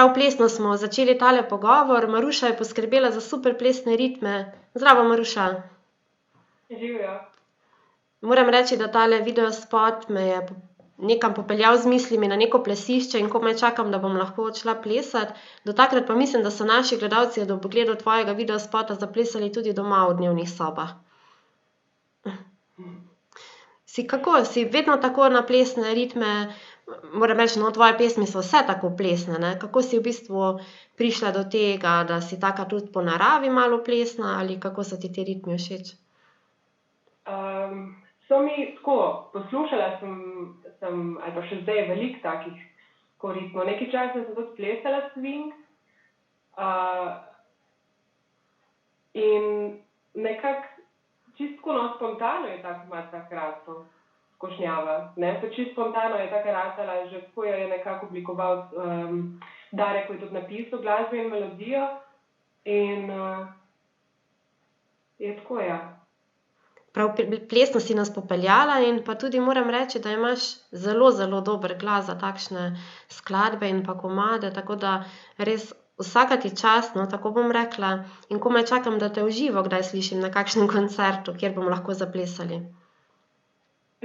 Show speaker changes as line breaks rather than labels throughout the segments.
prav plesno smo začeli tale pogovor. Maruša je poskrbela za super plesne ritme. Zdravo, Maruša.
Živjo.
Moram reči, da tale videospot me je nekam popeljal z mislimi na neko plesišče in komaj čakam, da bom lahko odšla plesati. Do takrat pa mislim, da so naši gledalci do pogledu tvojega videospota zaplesali tudi doma v dnevnih sobah. Si vedno tako na plesne ritme, moram reči, no, tvoje pesmi so vse tako plesne, ne? Kako si v bistvu prišla do tega, da si taka tudi po naravi malo plesna ali kako so ti ti ritmi všeč?
So mi tako, poslušala sem ali pa še zdaj veliko takih ritmov. Nekaj časa sem tudi plesala swing in nekako čisto spontano je tako malo tako rastel, skošnjava. Čisto spontano je tako rastala, že tako je nekako oblikoval Darek, ko je tudi napisal glasbo in melodijo in je tako, ja.
Prav plesno si nas popeljala in pa tudi moram reči, da imaš zelo, zelo dober glas za takšne skladbe in pa komade, tako da res vsaka ti čast, no, tako bom rekla, in komaj čakam, da te v živo kdaj slišim na kakšnem koncertu, kjer bomo lahko zaplesali.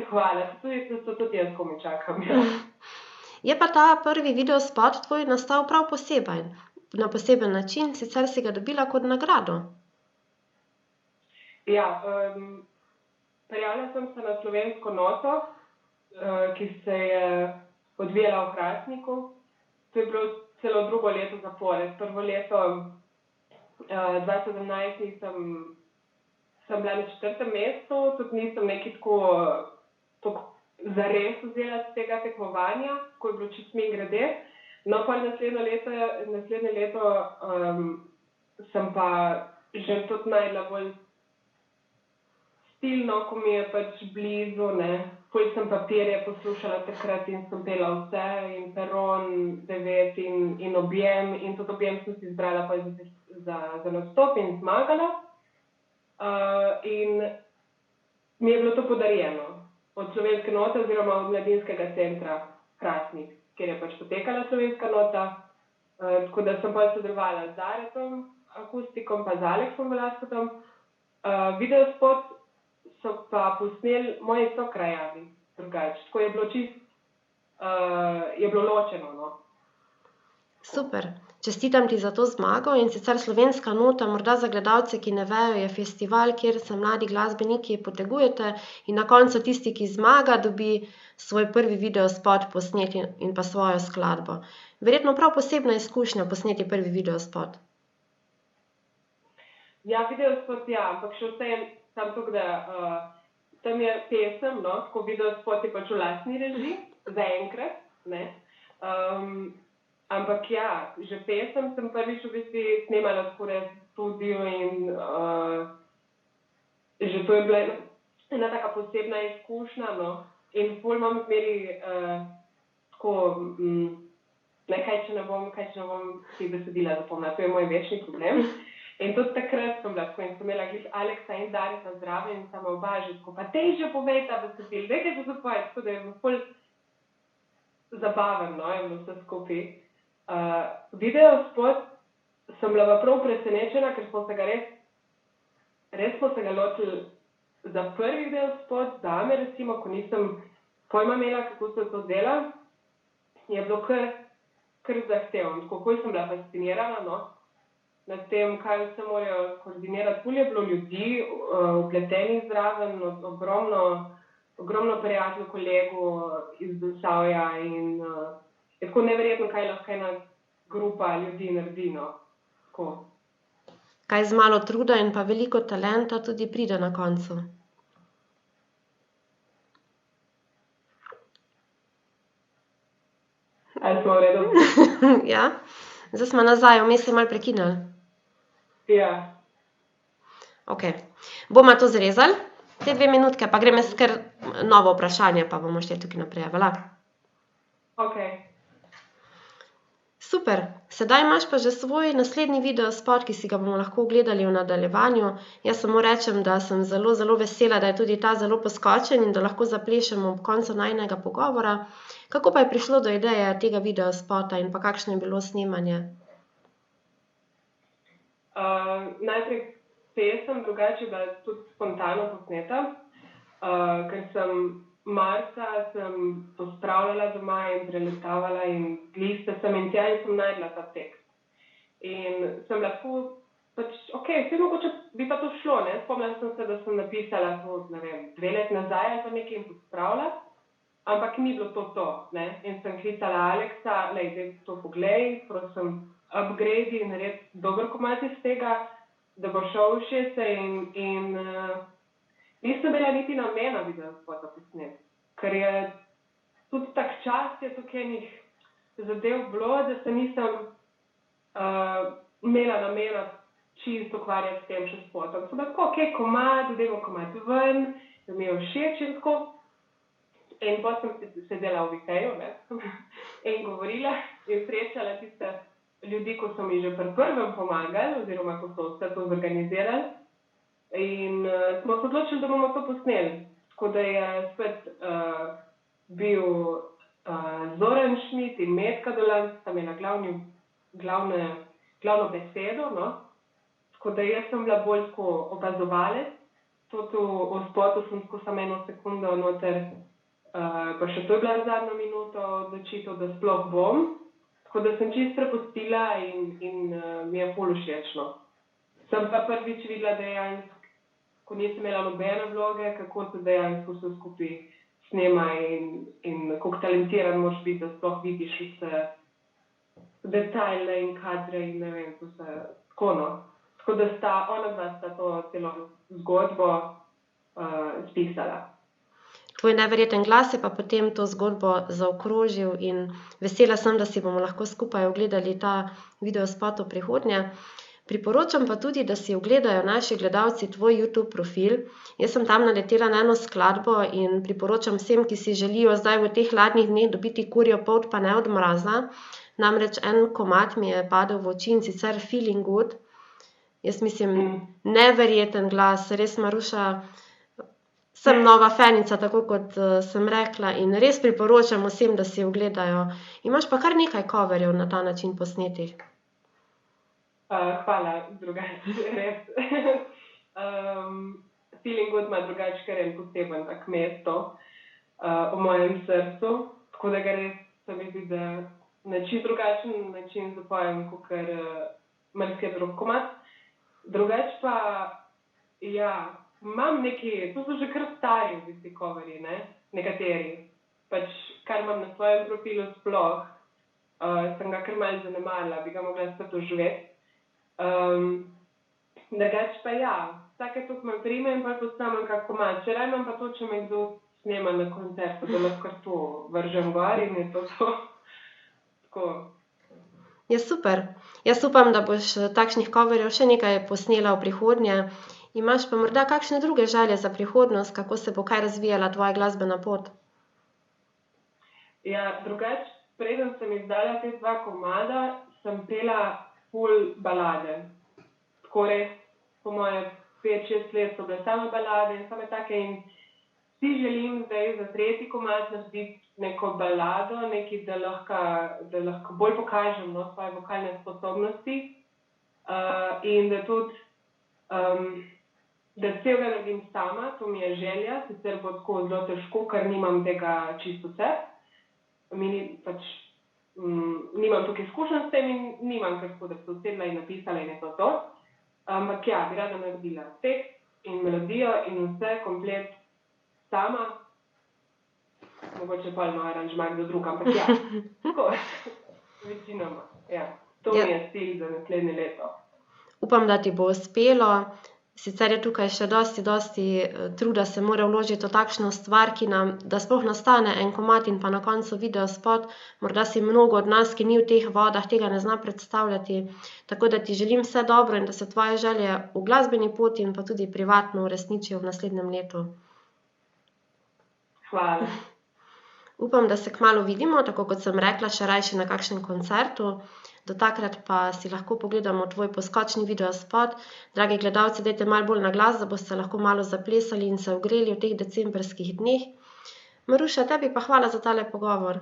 Hvala, tudi jaz komaj čakam, ja.
Je pa ta prvi videospot tvoj nastal prav posebej, na poseben način, sicer si ga dobila kot nagrado.
Ja, prijavila sem se na slovensko noto, ki se je odvijala v Hrastniku. To je bilo celo drugo leto zapored. Prvo leto 2017 sem bila na 4. mestu, tudi nisem nekaj tako zares vzela z tega tekmovanja, ko je bilo čisto mimogrede. No, pa naslednje leto sem pa že tudi najdla bolj stilno, ko mi je pač blizu, ne. Ful sem papirje poslušala takrat in sem pela vse, in Peron 9 in Objem, in tudi Objem sem si izbrala pa za nastop in zmagala. In mi je bilo to podarjeno od slovenske note oziroma od mladinskega centra Hrastnik, kjer je pač potekala slovenska nota. Tako da sem pa sodelovala z Daretom, akustikom, pa z Aleksom Velasketom. Videospot so pa posneli moji sokrajani drugače. Tako je bilo je bilo ločeno, no.
Super. Čestitam ti za to zmago in sicer Slovenska nota, morda za gledalce, ki ne vejo, je festival, kjer se mladi glasbeniki potegujete in na koncu tisti, ki zmaga, dobi svoj prvi videospot posnet in pa svojo skladbo. Verjetno prav posebna izkušnja posneti prvi videospot.
Ja, videospot ja, ampak še vseeno samo tako, da tam je pesem, no, tako videospot je pač v lastni režiji, zaenkrat, ne. Ampak ja, že pesem sem prvič v bistvu snemala tako v studiu in že to je bila ena taka posebna izkušnja, no. In ful imam zmeri tako, ne, kaj če ne bom si besedila zapomnila, to je moj večni problem. In tudi takrat sem bila tako in sem imela glih Aleksa in Dareta zraven in sem oba že tako, pa tej že povejta besedil, nekaj že zapoje, tako da je bilo ful zabaven, no, je bilo vse skupaj. Videospot sem bila pa prav presenečena, ker smo se ga res smo se ga lotili za prvi videospot, zame recimo, ko nisem pojma imela, kako se to dela, je bilo kar zahtevno. Tako sem bila fascinirana, no, nad tem, kaj vse morajo koordinirati. Ful je bilo ljudi vpletenih zraven, ogromno prijateljev, kolegov iz Zasavja in je tako neverjetno, kaj lahko ena grupa ljudi naredi, no. Tako.
Kaj z malo truda in pa veliko talenta tudi pride na koncu.
Ali smo v redu?
Ja. Zdaj smo nazaj, vmes se malo prekinili.
Ja.
Okej. Bomo to zrezali, te 2 minutke, pa grem jaz kar novo vprašanje, pa bomo šli tukaj naprej, vala?
Okej.
Super, sedaj imaš pa že svoj naslednji videospot, ki si ga bomo lahko ogledali v nadaljevanju. Jaz samo rečem, da sem zelo, zelo vesela, da je tudi ta zelo poskočen in da lahko zaplešemo ob koncu najinega pogovora. Kako pa je prišlo do ideje tega videospota in pa kakšno je bilo snemanje?
Najprej pesem, drugače je bila tudi spontano posneta, ker sem marca pospravljala doma in preletavala in liste sem in tja in sem našla ta tekst. In sem lahko, vse mogoče bi pa to šlo, ne? Spomnila sem se, da sem napisala to, ne vem, 2 leti nazaj ali pa nekaj in pospravila, ampak ni bilo to, ne? In sem klicala Aleksa, zdaj to poglej, prosim, upgrade in naredi dober komad iz tega, da bo šel všeč in nisem imela niti namena videospota posneti, ker je tudi tak čas je tukaj enih zadev bilo, da se nisem imela namena čisto ukvarjati s tem še spotom. Sem tako, komad, dajmo komad ven, da mi je všeč in tako. In potem sem sedela v Viteju, ne, in govorila in srečala tiste ljudi, ko so mi že pri prvem pomagali, oziroma ko so vse to zorganizirali. In smo se odločili, da bomo to posneli. Tako da je spet bil Zoran Šmit in Metka Dolan, sta imela glavno besedo, no. Tako da jaz sem bila bolj tako opazovalec. V spotu sem tako samo 1 sekundo noter, pa še to je bila zadnja minuta odločitev, da sploh bom. Tako da sem čisto prepustila in mi je ful všeč, no. Sem pa prvič videla dejansko, ko nisem imela nobene vloge, kako se dejansko vse skupaj snema in koliko talentiran moraš biti, da sploh vidiš vse detajle in kadre in ne vem, vse tako, no. Tako da onadva sta to celo zgodbo spisala.
Tvoj neverjeten glas je pa potem to zgodbo zaokrožil in vesela sem, da si bomo lahko skupaj ogledali ta videospot v prihodnje. Priporočam pa tudi, da si ogledajo naši gledalci tvoj YouTube profil. Jaz sem tam naletela na eno skladbo in priporočam vsem, ki si želijo zdaj v teh hladnih dneh dobiti kurjo polt, pa ne od mraza. Namreč en komad mi je padel v oči in sicer Feeling Good. Jaz mislim, neverjeten glas, res Maruša, sem nova fanica, tako kot sem rekla in res priporočam vsem, da si ogledajo. Imaš pa kar nekaj coverjev na ta način posnetih.
Hvala, drugače, res. Feeling Good ima drugače kar en poseben tak mesto v mojem srcu, tako da ga res se mi zdi, da na čisto drugačen način zapojem, kakor marsikaj drug komad. Drugače pa, ja, imam neki, to so že kar stari v bistvu coverji, ne, nekateri. Pač, kar imam na svojem profilu sploh, sem ga kar malo zanemarila, bi ga mogla spet doživeti. Drugače pa ja, vsake toliko me prime in pa posnamem kak komad. Če imam pa to, če me kdo snema na koncertu, da lahko to vržem gor in je to. Tako.
Je super. Jaz upam, da boš takšnih coverjev še nekaj posnela v prihodnje. Imaš pa morda kakšne druge želje za prihodnost, kako se bo kaj razvijala tvoja glasbena pot?
Ja, drugače, preden sem izdala te 2 komada, sem pela ful balade. Tako res, po moje 5-6 let so bile same balade in same take in si želim zdaj za 3. komad narediti neko balado, nekaj, da lahko bolj pokažem, no, svoje vokalne sposobnosti in da tudi, da celega naredim sama, to mi je želja, sicer bo tako zelo težko, ker nimam tega čisto vse. Nimam tukaj izkušenj s tem in nimam kako, da bi se usedla in napisala in je to. Ampak ja, bi rada naredila tekst in melodijo in vse komplet sama. Mogoče pol ima aranžma kdo drug, ampak ja, tako, večinoma, ja. To mi je cilj za naslednje leto.
Upam, da ti bo uspelo. Sicer je tukaj še dosti truda se mora vložiti v takšno stvar, da sploh nastane en komad in pa na koncu videospot. Morda si mnogo od nas, ki ni v teh vodah, tega ne zna predstavljati. Tako da ti želim vse dobro in da se tvoje želje v glasbeni poti in pa tudi privatno uresničijo v naslednjem letu.
Hvala.
Upam, da se kmalu vidimo, tako kot sem rekla, še rajši na kakšnem koncertu. Do takrat pa si lahko pogledamo tvoj poskočni videospot. Dragi gledalci, dajte malo bolj na glas, da boste lahko malo zaplesali in se ogreli v teh decembrskih dneh. Maruša, tebi pa hvala za tale pogovor.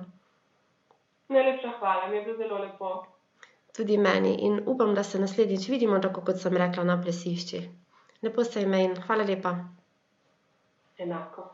Najlepša hvala, mi je bilo zelo lepo.
Tudi meni in upam, da se naslednjič vidimo, tako kot sem rekla, na plesiščih. Lepo se imej in hvala lepa.
Enako.